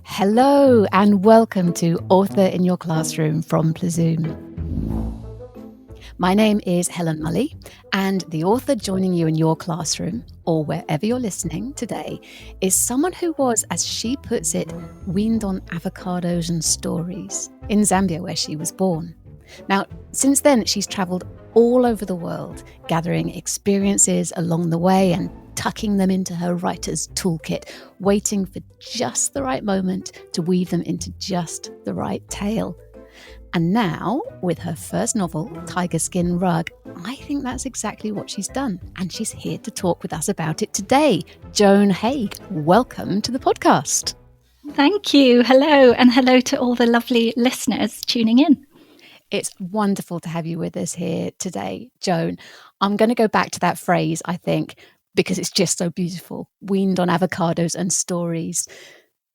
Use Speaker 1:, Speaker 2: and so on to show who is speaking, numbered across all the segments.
Speaker 1: Hello and welcome to Author in Your Classroom from Plazoom. My name is Helen Mulley, and the author joining you in your classroom, or wherever you're listening today, is someone who was, as she puts it, weaned on avocados and stories in Zambia, where she was born. Now, since then, she's travelled all over the world, gathering experiences along the way and tucking them into her writer's toolkit, waiting for just the right moment to weave them into just the right tale. And now, with her first novel, Tiger Skin Rug, I think that's exactly what she's done. And she's here to talk with us about it today. Joan Haig, welcome to the podcast.
Speaker 2: Thank you. Hello, and hello to all the lovely listeners tuning in.
Speaker 1: It's wonderful to have you with us here today, Joan. I'm going to go back to that phrase, I think, because it's just so beautiful. Weaned on avocados and stories.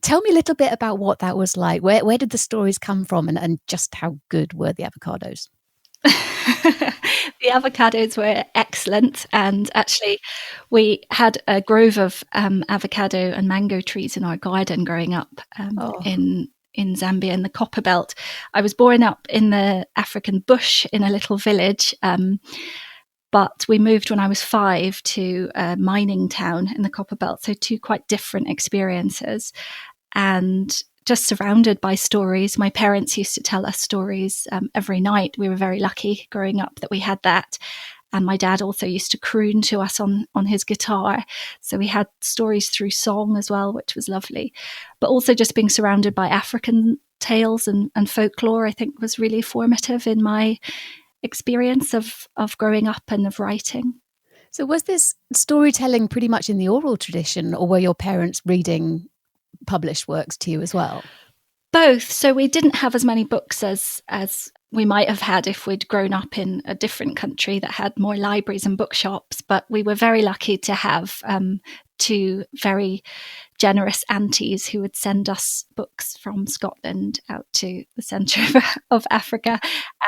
Speaker 1: Tell me a little bit about what that was like. Where did the stories come from, and just how good were the avocados?
Speaker 2: The avocados were excellent, and actually we had a grove of avocado and mango trees in our garden growing up in Zambia, in the copper belt. I was born up in the African bush in a little village, but we moved when I was 5 to a mining town in the copper belt, so two quite different experiences. And just surrounded by stories. My parents used to tell us stories every night. We were very lucky growing up that we had that. And my dad also used to croon to us on his guitar. So we had stories through song as well, which was lovely. But also just being surrounded by African tales and folklore, I think was really formative in my experience of growing up and of writing.
Speaker 1: So was this storytelling pretty much in the oral tradition, or were your parents reading published works to you as well?
Speaker 2: Both. So we didn't have as many books as we might have had if we'd grown up in a different country that had more libraries and bookshops, but we were very lucky to have two very generous aunties who would send us books from Scotland out to the centre of Africa.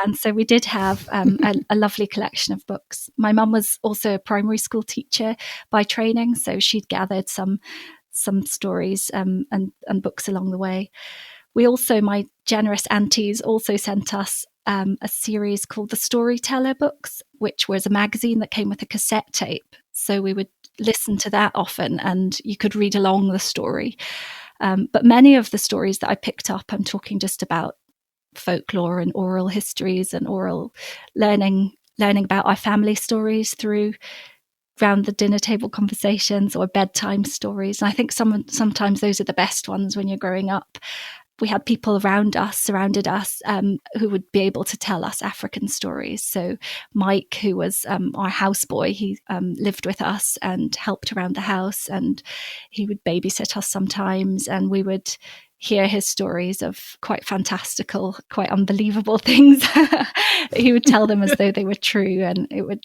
Speaker 2: And so we did have a lovely collection of books. My mum was also a primary school teacher by training, so she'd gathered some stories and books along the way. We also, my generous aunties also sent us a series called the Storyteller Books, which was a magazine that came with a cassette tape. So we would listen to that often and you could read along the story. But many of the stories that I picked up, I'm talking just about folklore and oral histories and oral learning about our family stories through around the dinner table conversations or bedtime stories. And I think sometimes those are the best ones when you're growing up. We had people surrounded us, who would be able to tell us African stories. So Mike, who was our houseboy, he lived with us and helped around the house, and he would babysit us sometimes, and we would hear his stories of quite fantastical, quite unbelievable things. He would tell them as though they were true, and it would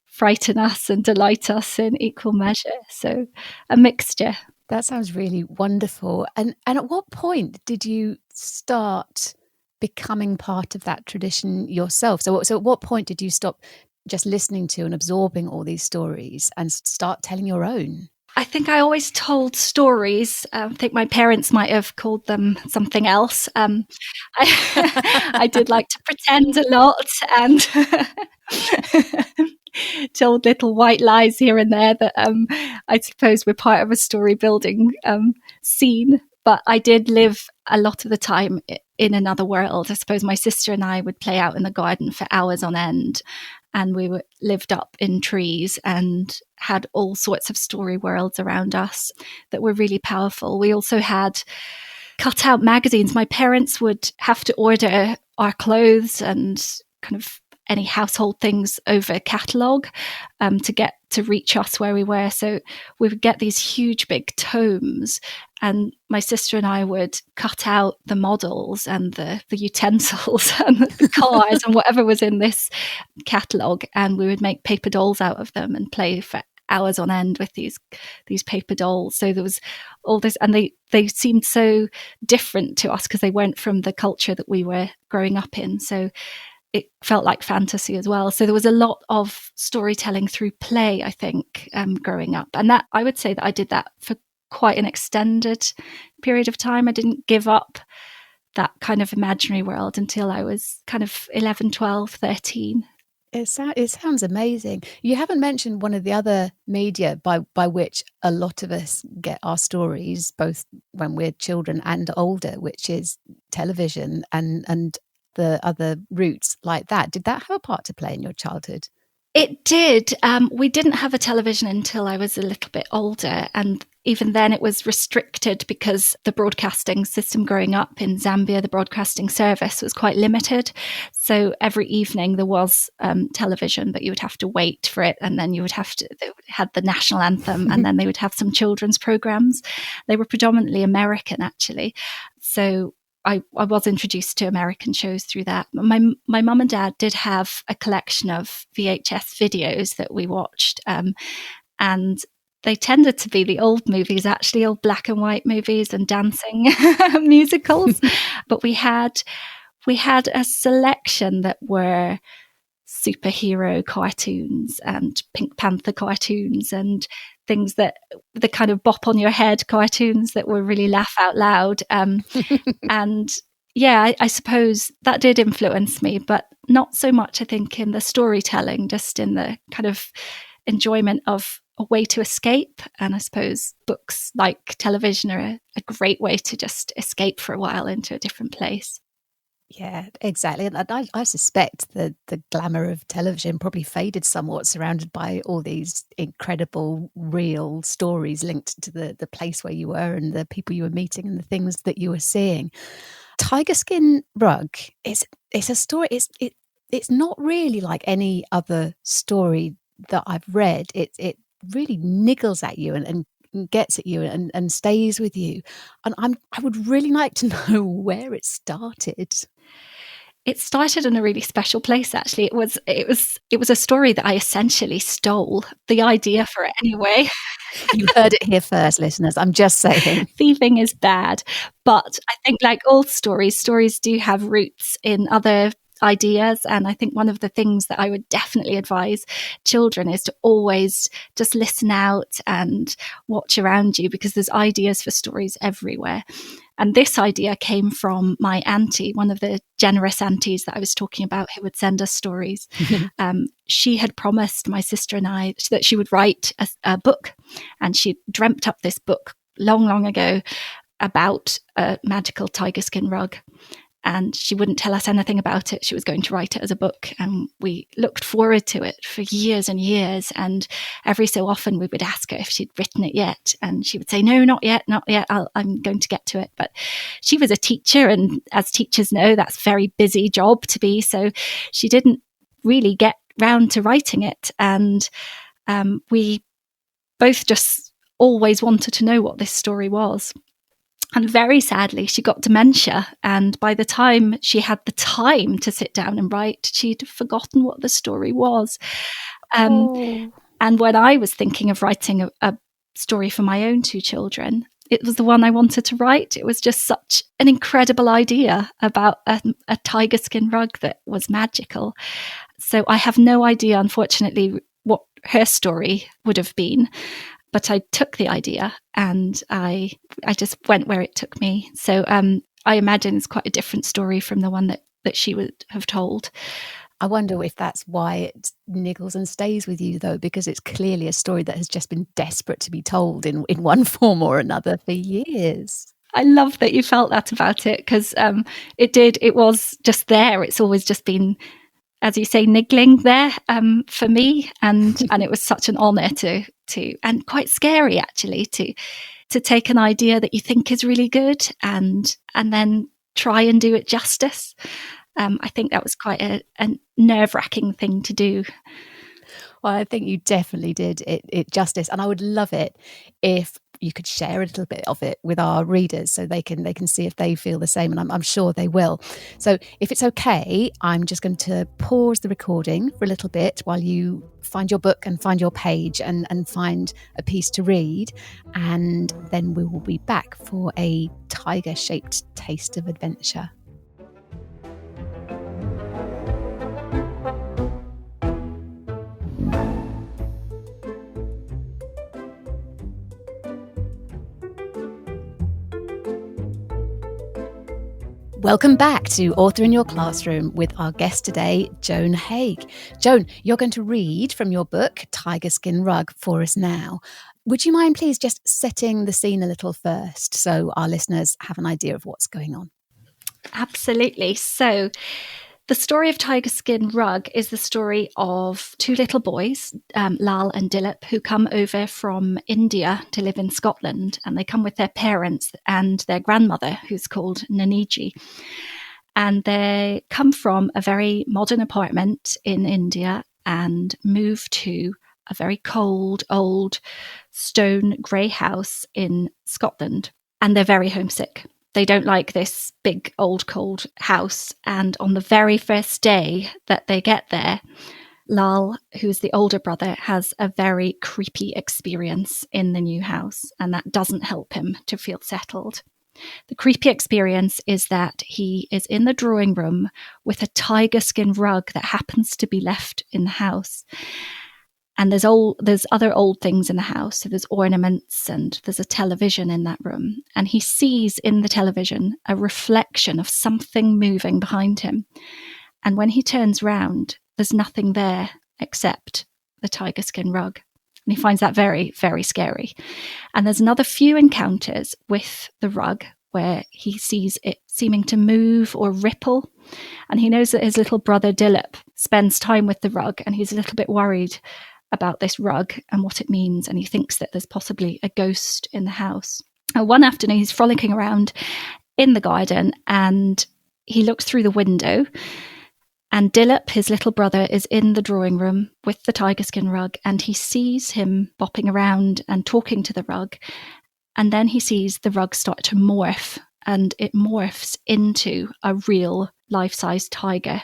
Speaker 2: frighten us and delight us in equal measure. So a mixture.
Speaker 1: That sounds really wonderful. And at what point did you start becoming part of that tradition yourself? So at what point did you stop just listening to and absorbing all these stories and start telling your own?
Speaker 2: I think I always told stories. I think my parents might have called them something else. I did like to pretend a lot and told little white lies here and there that I suppose were part of a story building scene. But I did live a lot of the time in another world. I suppose my sister and I would play out in the garden for hours on end. And we lived up in trees and had all sorts of story worlds around us that were really powerful. We also had cut out magazines. My parents would have to order our clothes and kind of any household things over a catalogue to reach us where we were. So we would get these huge big tomes, and my sister and I would cut out the models and the utensils and the cars and whatever was in this catalogue, and we would make paper dolls out of them and play for hours on end with these paper dolls. So there was all this, and they seemed so different to us because they weren't from the culture that we were growing up in. So it felt like fantasy as well. So there was a lot of storytelling through play, I think, growing up. And that, I would say that I did that for quite an extended period of time. I didn't give up that kind of imaginary world until I was kind of 11, 12, 13.
Speaker 1: It sounds amazing. You haven't mentioned one of the other media by which a lot of us get our stories, both when we're children and older, which is television and the other routes like that. Did that have a part to play in your childhood?
Speaker 2: It did. We didn't have a television until I was a little bit older. And even then it was restricted because the broadcasting system growing up in Zambia, the broadcasting service was quite limited. So every evening there was television, but you would have to wait for it. And then they had the national anthem and then they would have some children's programs. They were predominantly American, actually. So I was introduced to American shows through that. My mum and dad did have a collection of VHS videos that we watched, and they tended to be the old movies, actually, old black and white movies and dancing musicals. But we had a selection that were superhero cartoons and Pink Panther cartoons and things that the kind of bop on your head cartoons that were really laugh out loud. And yeah, I suppose that did influence me, but not so much, I think, in the storytelling, just in the kind of enjoyment of a way to escape. And I suppose books like television are a great way to just escape for a while into a different place.
Speaker 1: Yeah, exactly. And I suspect the glamour of television probably faded somewhat, surrounded by all these incredible, real stories linked to the place where you were and the people you were meeting and the things that you were seeing. Tiger Skin Rug, it's a story. It's not really like any other story that I've read. It really niggles at you and gets at you and stays with you. And I would really like to know where it started.
Speaker 2: It started in a really special place, actually. It was a story that I essentially stole the idea for it anyway.
Speaker 1: You heard it here first, listeners. I'm just saying.
Speaker 2: Thieving is bad. But I think, like all stories do have roots in other ideas. And I think one of the things that I would definitely advise children is to always just listen out and watch around you, because there's ideas for stories everywhere. And this idea came from my auntie, one of the generous aunties that I was talking about who would send us stories. She had promised my sister and I that she would write a book. And she dreamt up this book long, long ago about a magical tiger skin rug. And she wouldn't tell us anything about it. She was going to write it as a book. And we looked forward to it for years and years. And every so often we would ask her if she'd written it yet. And she would say, no, not yet, not yet. I'm going to get to it. But she was a teacher. And as teachers know, that's a very busy job to be. So she didn't really get round to writing it. And we both just always wanted to know what this story was. And very sadly, she got dementia. And by the time she had the time to sit down and write, she'd forgotten what the story was. And when I was thinking of writing a story for my own two children, it was the one I wanted to write. It was just such an incredible idea about a tiger skin rug that was magical. So I have no idea, unfortunately, what her story would have been. But I took the idea and I just went where it took me. So I imagine it's quite a different story from the one that she would have told.
Speaker 1: I wonder if that's why it niggles and stays with you, though, because it's clearly a story that has just been desperate to be told in one form or another for years.
Speaker 2: I love that you felt that about it, because it was just there. It's always just been, as you say, niggling there for me. And it was such an honour to and quite scary, actually, to take an idea that you think is really good and then try and do it justice. I think that was quite a nerve-wracking thing to do.
Speaker 1: Well, I think you definitely did it justice. And I would love it if you could share a little bit of it with our readers so they can see if they feel the same. And I'm sure they will. So if it's okay, I'm just going to pause the recording for a little bit while you find your book and find your page and find a piece to read. And then we will be back for a tiger-shaped taste of adventure. Welcome back to Author in Your Classroom with our guest today, Joan Haig. Joan, you're going to read from your book, Tiger Skin Rug, for us now. Would you mind please just setting the scene a little first so our listeners have an idea of what's going on?
Speaker 2: Absolutely. So the story of Tiger Skin Rug is the story of two little boys, Lal and Dilip, who come over from India to live in Scotland. And they come with their parents and their grandmother, who's called Naniji. And they come from a very modern apartment in India and move to a very cold, old stone grey house in Scotland. And they're very homesick. They don't like this big, old, cold house. And on the very first day that they get there, Lal, who's the older brother, has a very creepy experience in the new house. And that doesn't help him to feel settled. The creepy experience is that he is in the drawing room with a tiger skin rug that happens to be left in the house. And there's other old things in the house. So there's ornaments and there's a television in that room. And he sees in the television a reflection of something moving behind him. And when he turns round, there's nothing there except the tiger skin rug. And he finds that very, very scary. And there's another few encounters with the rug where he sees it seeming to move or ripple. And he knows that his little brother Dilip spends time with the rug and he's a little bit worried about this rug and what it means, and he thinks that there's possibly a ghost in the house. One afternoon he's frolicking around in the garden and he looks through the window, and Dilip, his little brother, is in the drawing room with the tiger skin rug, and he sees him bopping around and talking to the rug, and then he sees the rug start to morph, and it morphs into a real life-size tiger.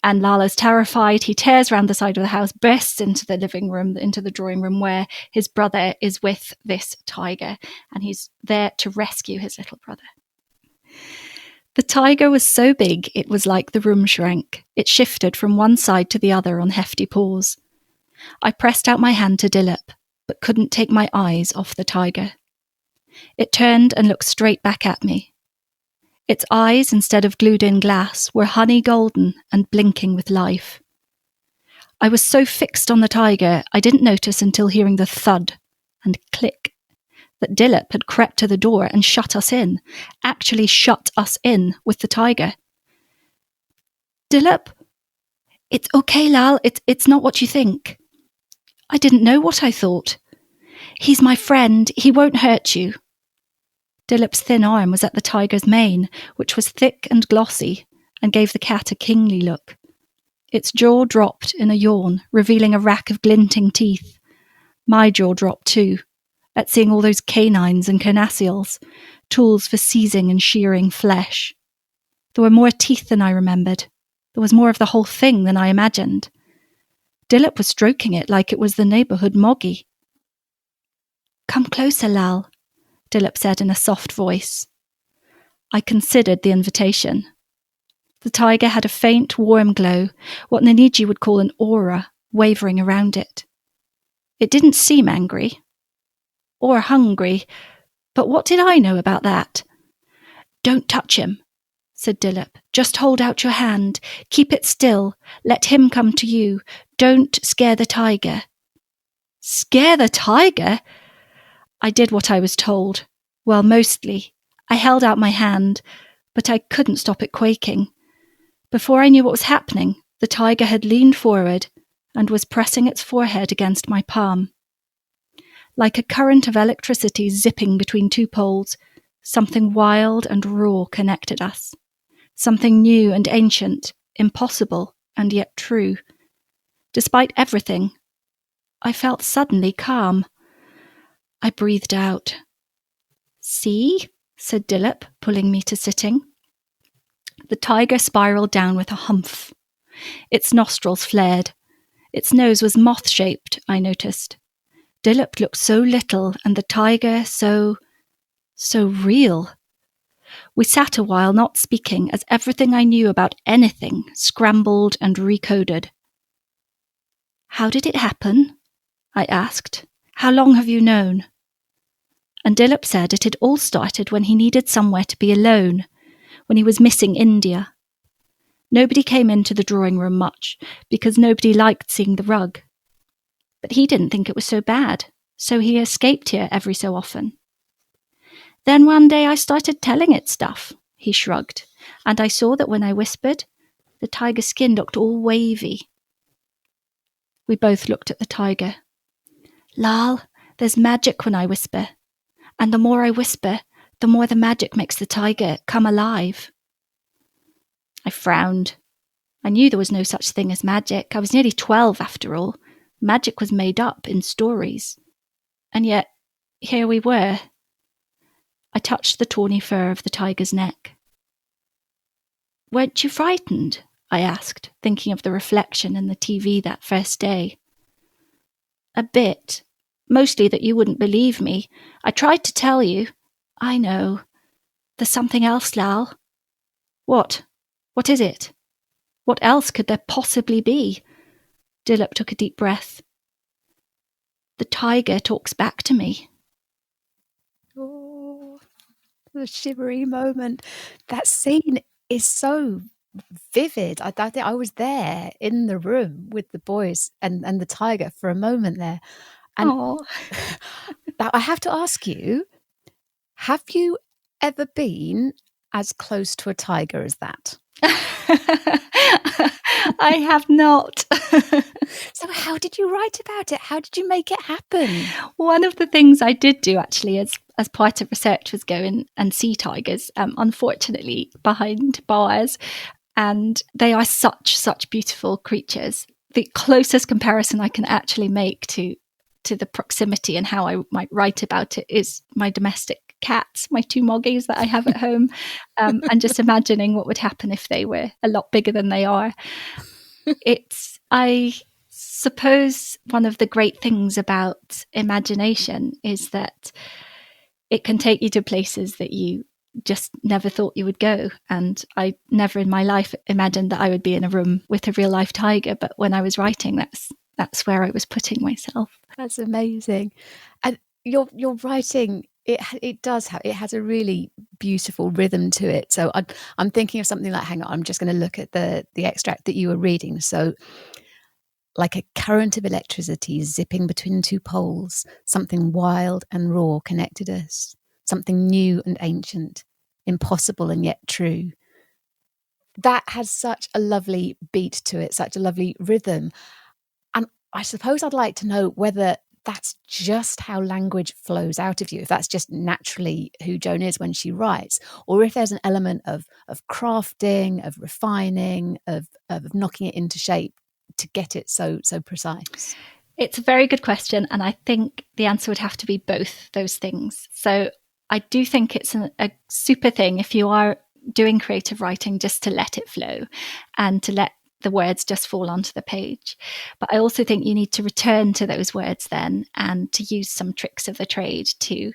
Speaker 2: And Lala's terrified. He tears around the side of the house, bursts into the living room, into the drawing room where his brother is with this tiger. And he's there to rescue his little brother. The tiger was so big, it was like the room shrank. It shifted from one side to the other on hefty paws. I pressed out my hand to Dilip, but couldn't take my eyes off the tiger. It turned and looked straight back at me. Its eyes, instead of glued-in glass, were honey golden and blinking with life. I was so fixed on the tiger, I didn't notice until hearing the thud and click that Dilip had crept to the door and shut us in, actually shut us in with the tiger. Dilip, it's okay, Lal, it's not what you think. I didn't know what I thought. He's my friend, he won't hurt you. Dilip's thin arm was at the tiger's mane, which was thick and glossy, and gave the cat a kingly look. Its jaw dropped in a yawn, revealing a rack of glinting teeth. My jaw dropped too, at seeing all those canines and carnassials, tools for seizing and shearing flesh. There were more teeth than I remembered. There was more of the whole thing than I imagined. Dilip was stroking it like it was the neighbourhood moggy. Come closer, Lal, Dilip said in a soft voice. I considered the invitation. The tiger had a faint, warm glow, what Naniji would call an aura, wavering around it. It didn't seem angry. Or hungry, but what did I know about that? Don't touch him, said Dilip. Just hold out your hand. Keep it still. Let him come to you. Don't scare the tiger. Scare the tiger? I did what I was told. Well, mostly. I held out my hand, but I couldn't stop it quaking. Before I knew what was happening, the tiger had leaned forward and was pressing its forehead against my palm. Like a current of electricity zipping between two poles, something wild and raw connected us. Something new and ancient, impossible and yet true. Despite everything, I felt suddenly calm. I breathed out. See? Said Dilip, pulling me to sitting. The tiger spiraled down with a humph. Its nostrils flared. Its nose was moth-shaped, I noticed. Dilip looked so little, and the tiger so real. We sat a while not speaking, as everything I knew about anything scrambled and recoded. How did it happen? I asked. How long have you known? And Dilip said it had all started when he needed somewhere to be alone, when he was missing India. Nobody came into the drawing room much because nobody liked seeing the rug. But he didn't think it was so bad, so he escaped here every so often. Then one day I started telling it stuff, he shrugged, and I saw that when I whispered, the tiger's skin looked all wavy. We both looked at the tiger. Lal, there's magic when I whisper, and the more I whisper, the more the magic makes the tiger come alive. I frowned. I knew there was no such thing as magic. I was nearly 12 after all. Magic was made up in stories. And yet, here we were. I touched the tawny fur of the tiger's neck. Weren't you frightened? I asked, thinking of the reflection in the TV that first day. A bit. Mostly that you wouldn't believe me. I tried to tell you. I know. There's something else, Lal. What? What is it? What else could there possibly be? Dilip took a deep breath. The tiger talks back to me.
Speaker 1: Oh, the shivery moment. That scene is so vivid. I think I was there in the room with the boys and the tiger for a moment there. And I have to ask you, have you ever been as close to a tiger as that?
Speaker 2: I have not.
Speaker 1: So how did you write about it? How did you make it happen?
Speaker 2: One of the things I did do actually as part of research was go in and see tigers, unfortunately behind bars, and they are such beautiful creatures. The closest comparison I can actually make to the proximity and how I might write about it is my domestic cats, my two moggies that I have at home, and just imagining what would happen if they were a lot bigger than they are. I suppose one of the great things about imagination is that it can take you to places that you just never thought you would go. And I never in my life imagined that I would be in a room with a real life tiger. But when I was writing, that's where I was putting myself.
Speaker 1: That's amazing. And your writing, it has a really beautiful rhythm to it. So I'm thinking of something like, hang on, I'm just going to look at the extract that you were reading. So, like a current of electricity zipping between two poles, something wild and raw connected us, something new and ancient, impossible and yet true. That has such a lovely beat to it, such a lovely rhythm. And I suppose I'd like to know whether that's just how language flows out of you, if that's just naturally who Joan is when she writes, or if there's an element of crafting, of refining, of knocking it into shape to get it so precise.
Speaker 2: It's a very good question, and I think the answer would have to be both those things. So I do think it's a super thing if you are doing creative writing just to let it flow and to let the words just fall onto the page. But I also think you need to return to those words then and to use some tricks of the trade to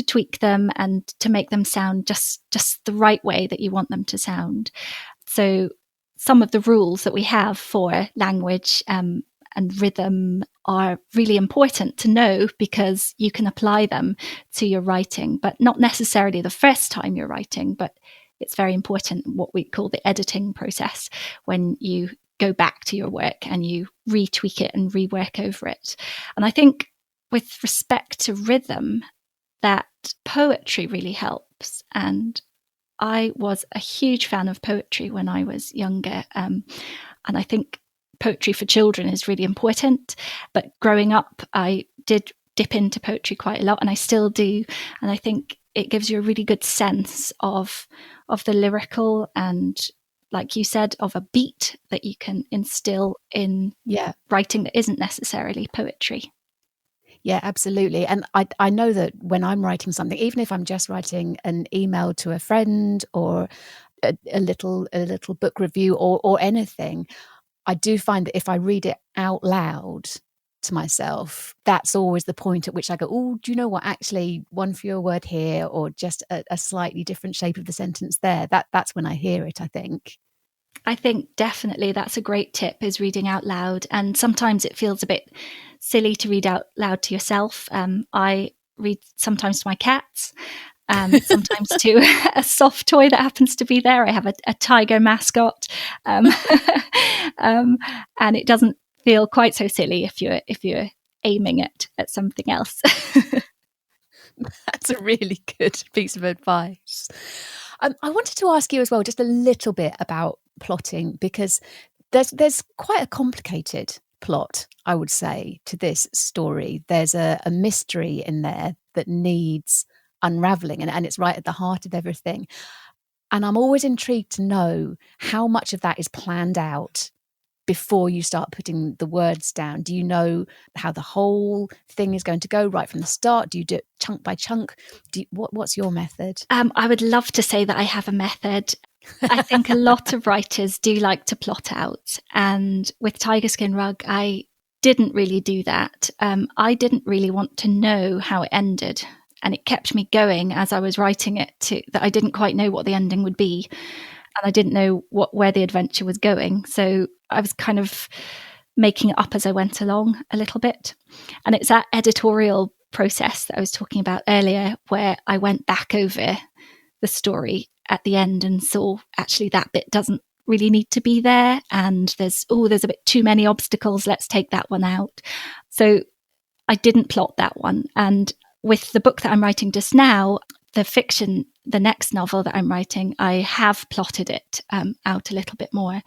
Speaker 2: tweak them and to make them sound just the right way that you want them to sound. So some of the rules that we have for language and rhythm are really important to know because you can apply them to your writing, but not necessarily the first time you're writing, but it's very important what we call the editing process when you go back to your work and you retweak it and rework over it. And I think with respect to rhythm, that poetry really helps. And I was a huge fan of poetry when I was younger. And I think poetry for children is really important. But growing up, I did dip into poetry quite a lot, and I still do. And I think it gives you a really good sense of the lyrical and, like you said, of a beat that you can instill in writing that isn't necessarily poetry.
Speaker 1: Yeah, absolutely. And I know that when I'm writing something, even if I'm just writing an email to a friend or a little book review or anything, I do find that if I read it out loud to myself, that's always the point at which I go, oh, do you know what? Actually, one fewer word here, or just a slightly different shape of the sentence there. That's when I hear it, I think.
Speaker 2: I think definitely that's a great tip, is reading out loud. And sometimes it feels a bit silly to read out loud to yourself. I read sometimes to my cats, and sometimes to a soft toy that happens to be there. I have a tiger mascot, and it doesn't feel quite so silly if you're aiming it at something else.
Speaker 1: That's a really good piece of advice. I wanted to ask you as well just a little bit about plotting, because there's quite a complicated plot, I would say, to this story. There's a mystery in there that needs unraveling, and it's right at the heart of everything. And I'm always intrigued to know how much of that is planned out before you start putting the words down. Do you know how the whole thing is going to go right from the start? Do you do it chunk by chunk? What's your method?
Speaker 2: I would love to say that I have a method. I think a lot of writers do like to plot out. And with Tigerskin Rug, I didn't really do that. I didn't really want to know how it ended. And it kept me going as I was writing it, that I didn't quite know what the ending would be. And I didn't know where the adventure was going. So I was kind of making it up as I went along a little bit. And it's that editorial process that I was talking about earlier, where I went back over the story at the end and saw actually that bit doesn't really need to be there. And there's a bit too many obstacles. Let's take that one out. So I didn't plot that one. And with the book that I'm writing just now, the fiction, the next novel that I'm writing, I have plotted it out a little bit more.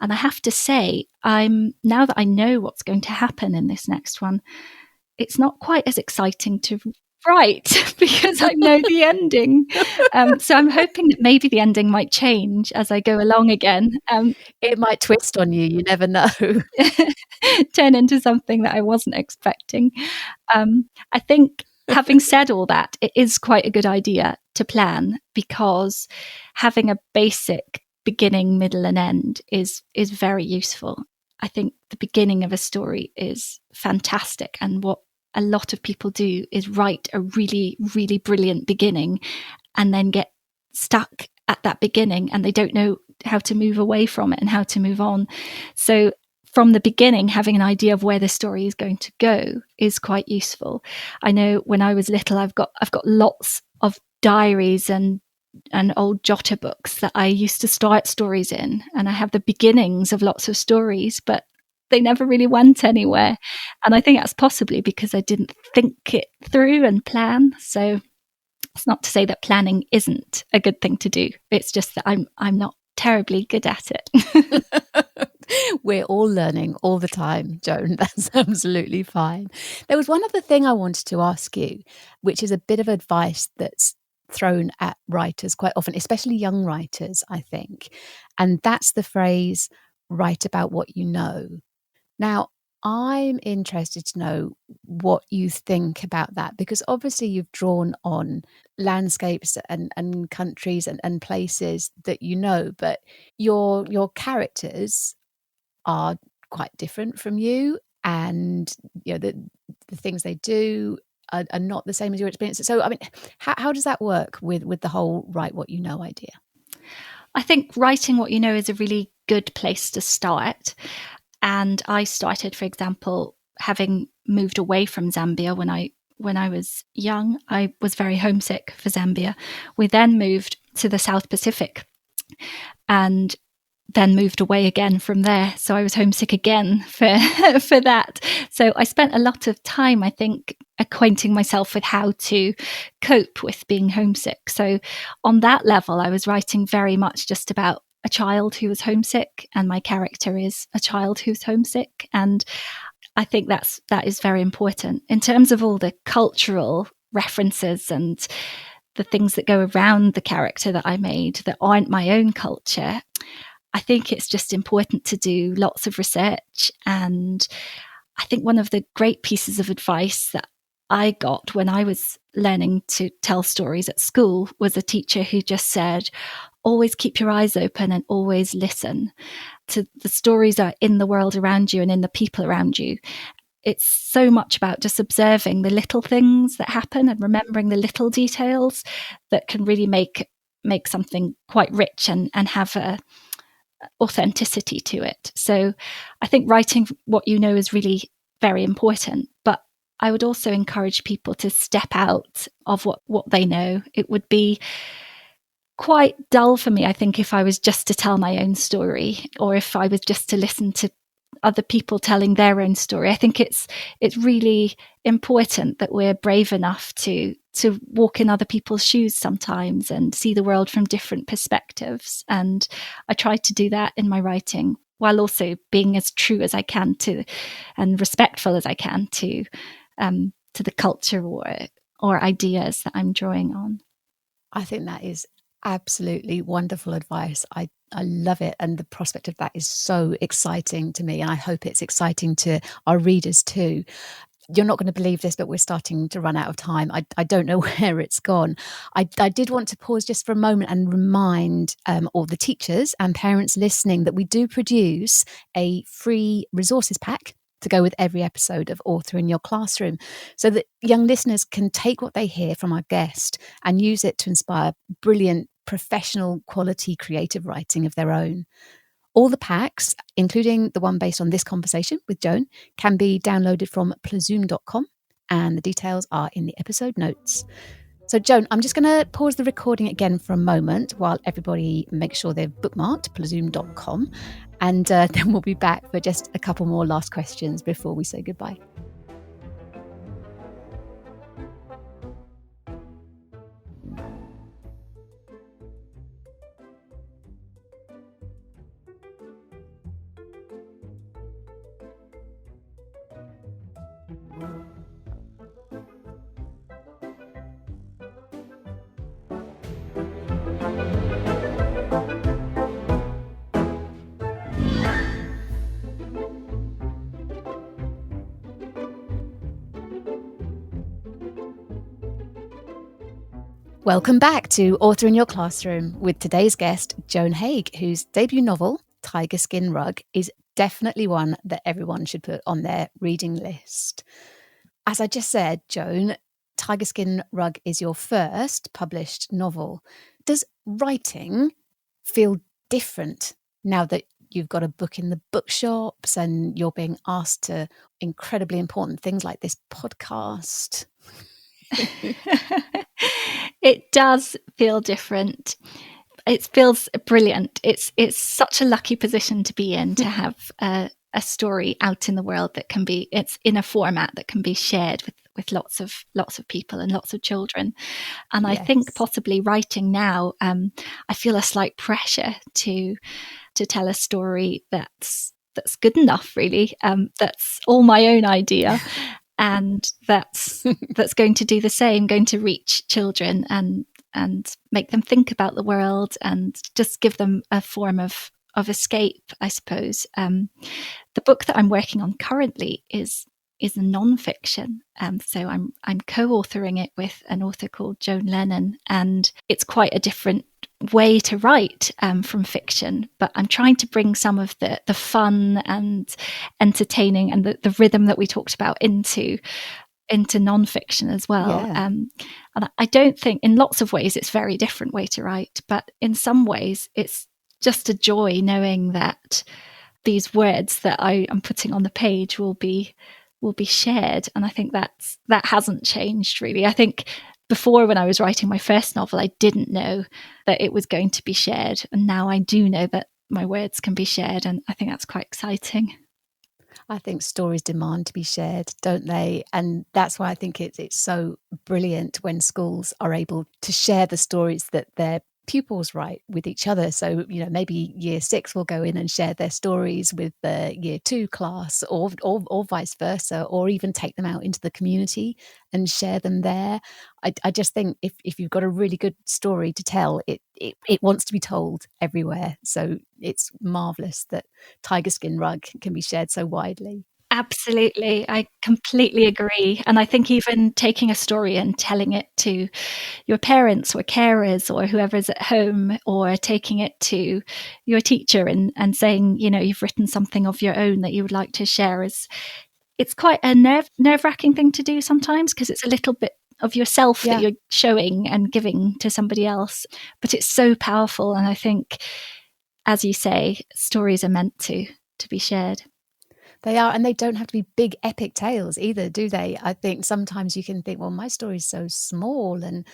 Speaker 2: And I have to say, now that I know what's going to happen in this next one, it's not quite as exciting to write because I know the ending. So I'm hoping that maybe the ending might change as I go along again.
Speaker 1: It might twist on you, you never know.
Speaker 2: Turn into something that I wasn't expecting. I think, having said all that, it is quite a good idea to plan, because having a basic beginning, middle, and end is very useful. I think the beginning of a story is fantastic, and what a lot of people do is write a really, really brilliant beginning and then get stuck at that beginning, and they don't know how to move away from it and how to move on. So from the beginning, having an idea of where the story is going to go is quite useful. I know when I was little, I've got lots of diaries and old jotter books that I used to start stories in, and I have the beginnings of lots of stories, but they never really went anywhere. And I think that's possibly because I didn't think it through and plan. So it's not to say that planning isn't a good thing to do. It's just that I'm not terribly good at it.
Speaker 1: We're all learning all the time, Joan. That's absolutely fine. There was one other thing I wanted to ask you, which is a bit of advice that's thrown at writers quite often, especially young writers, I think. And that's the phrase, write about what you know. Now, I'm interested to know what you think about that, because obviously you've drawn on landscapes and countries and places that you know, but your characters are quite different from you, and the things they do are not the same as your experiences. So, I mean, how does that work with the whole write what you know idea?
Speaker 2: I think writing what you know is a really good place to start. And I started, for example, having moved away from Zambia when I was young. I was very homesick for Zambia. We then moved to the South Pacific and then moved away again from there. So I was homesick again for that. So I spent a lot of time, I think, acquainting myself with how to cope with being homesick. So on that level, I was writing very much just about a child who was homesick, and my character is a child who's homesick. And I think that is very important. In terms of all the cultural references and the things that go around the character that I made that aren't my own culture, I think it's just important to do lots of research. And I think one of the great pieces of advice that I got when I was learning to tell stories at school was a teacher who just said, always keep your eyes open and always listen to the stories that are in the world around you and in the people around you. It's so much about just observing the little things that happen and remembering the little details that can really make something quite rich and have a authenticity to it. So I think writing what you know is really very important. But I would also encourage people to step out of what they know. It would be quite dull for me, I think, if I was just to tell my own story, or if I was just to listen to other people telling their own story. I think it's really important that we're brave enough to walk in other people's shoes sometimes and see the world from different perspectives. And I try to do that in my writing, while also being as true as I can to, and respectful as I can to the culture or ideas that I'm drawing on.
Speaker 1: I think that is absolutely wonderful advice. I love it. And the prospect of that is so exciting to me. And I hope it's exciting to our readers too. You're not going to believe this, but we're starting to run out of time. I don't know where it's gone. I did want to pause just for a moment and remind all the teachers and parents listening that we do produce a free resources pack to go with every episode of Author in Your Classroom, so that young listeners can take what they hear from our guest and use it to inspire brilliant, professional, quality, creative writing of their own. All the packs, including the one based on this conversation with Joan, can be downloaded from plazoom.com, and the details are in the episode notes. So, Joan, I'm just going to pause the recording again for a moment while everybody makes sure they've bookmarked plazoom.com, and then we'll be back for just a couple more last questions before we say goodbye. Welcome back to Author in Your Classroom with today's guest, Joan Haig, whose debut novel, Tiger Skin Rug, is definitely one that everyone should put on their reading list. As I just said, Joan, Tiger Skin Rug is your first published novel. Does writing feel different now that you've got a book in the bookshops and you're being asked to incredibly important things like this podcast?
Speaker 2: It does feel different. It feels brilliant. It's such a lucky position to be in, to have a story out in the world that can be, it's in a format that can be shared with lots of people and lots of children. And yes. I think possibly writing now, I feel a slight pressure to tell a story that's good enough, really. That's all my own idea. And that's going to do the same, going to reach children and make them think about the world and just give them a form of escape, I suppose. The book that I'm working on currently is a non-fiction. So I'm co-authoring it with an author called Joan Lennon, and it's quite a different way to write from fiction, but I'm trying to bring some of the fun and entertaining and the rhythm that we talked about into non-fiction as well. Yeah. And I don't think, in lots of ways, it's a very different way to write, but in some ways it's just a joy knowing that these words that I am putting on the page will be shared. And I think that hasn't changed, really. I think before, when I was writing my first novel, I didn't know that it was going to be shared. And now I do know that my words can be shared. And I think that's quite exciting.
Speaker 1: I think stories demand to be shared, don't they? And that's why I think it's so brilliant when schools are able to share the stories that their pupils write with each other. So, maybe year 6 will go in and share their stories with the year 2 class, or vice versa, or even take them out into the community and share them there. I just think if you've got a really good story to tell, it wants to be told everywhere. So it's marvellous that Tiger Skin Rug can be shared so widely.
Speaker 2: Absolutely. I completely agree. And I think even taking a story and telling it to your parents or carers or whoever's at home, or taking it to your teacher and saying, you've written something of your own that you would like to share, it's quite a nerve-wracking thing to do sometimes, because it's a little bit of yourself that you're showing and giving to somebody else. But it's so powerful. And I think, as you say, stories are meant to be shared.
Speaker 1: They are, and they don't have to be big epic tales either, do they? I think sometimes you can think, well, my story is so small and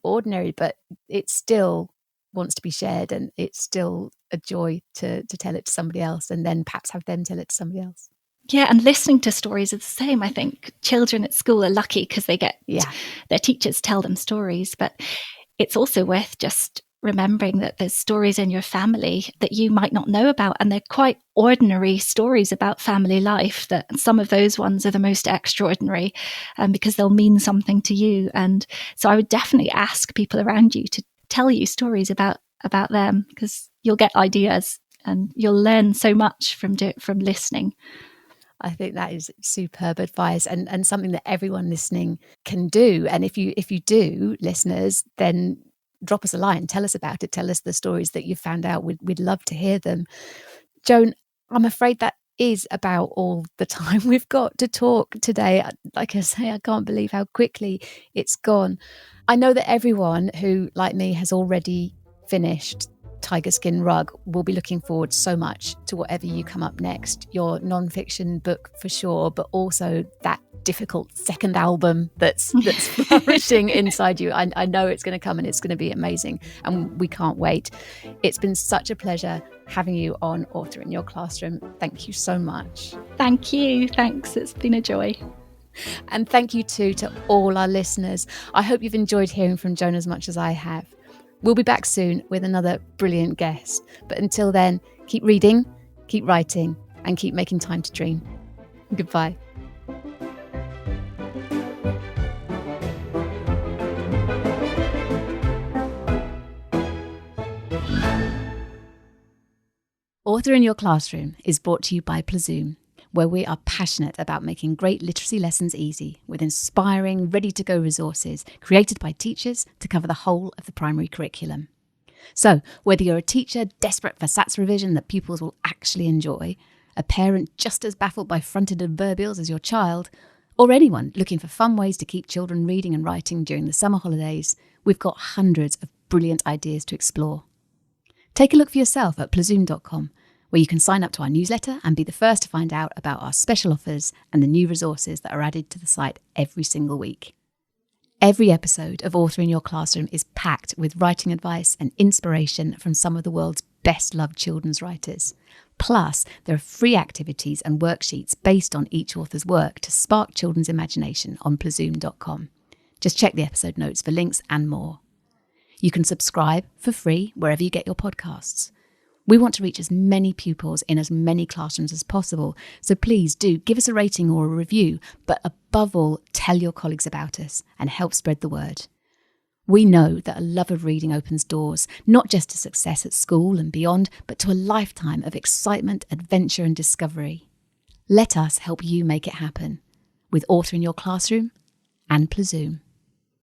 Speaker 1: ordinary, but it still wants to be shared, and it's still a joy to tell it to somebody else, and then perhaps have them tell it to somebody else.
Speaker 2: Yeah, and listening to stories is the same. I think children at school are lucky because they get their teachers tell them stories, but it's also worth just remembering that there's stories in your family that you might not know about, and they're quite ordinary stories about family life, that some of those ones are the most extraordinary because they'll mean something to you. And so I would definitely ask people around you to tell you stories about them, because you'll get ideas and you'll learn so much from listening.
Speaker 1: I think that is superb advice, and something that everyone listening can do. And if you do, listeners, then drop us a line, tell us about it, tell us the stories that you found out. We'd love to hear them. Joan, I'm afraid that is about all the time we've got to talk today. Like I say, I can't believe how quickly it's gone. I know that everyone who, like me, has already finished Tiger Skin Rug will be looking forward so much to whatever you come up next, your non-fiction book for sure, but also that difficult second album that's flourishing inside you. I know it's going to come and it's going to be amazing, and we can't wait. It's been such a pleasure having you on Author in Your Classroom. Thank you so much.
Speaker 2: Thank you. Thanks. It's been a joy.
Speaker 1: And thank you too to all our listeners. I hope you've enjoyed hearing from Joan as much as I have. We'll be back soon with another brilliant guest. But until then, keep reading, keep writing, and keep making time to dream. Goodbye. Author in Your Classroom is brought to you by Plazoom, where we are passionate about making great literacy lessons easy with inspiring, ready-to-go resources created by teachers to cover the whole of the primary curriculum. So, whether you're a teacher desperate for SATs revision that pupils will actually enjoy, a parent just as baffled by fronted adverbials as your child, or anyone looking for fun ways to keep children reading and writing during the summer holidays, we've got hundreds of brilliant ideas to explore. Take a look for yourself at plazoom.com, where you can sign up to our newsletter and be the first to find out about our special offers and the new resources that are added to the site every single week. Every episode of Author in Your Classroom is packed with writing advice and inspiration from some of the world's best-loved children's writers. Plus, there are free activities and worksheets based on each author's work to spark children's imagination on plazoom.com. Just check the episode notes for links and more. You can subscribe for free wherever you get your podcasts. We want to reach as many pupils in as many classrooms as possible, so please do give us a rating or a review, but above all, tell your colleagues about us and help spread the word. We know that a love of reading opens doors, not just to success at school and beyond, but to a lifetime of excitement, adventure and discovery. Let us help you make it happen with Author in Your Classroom and Plazoom.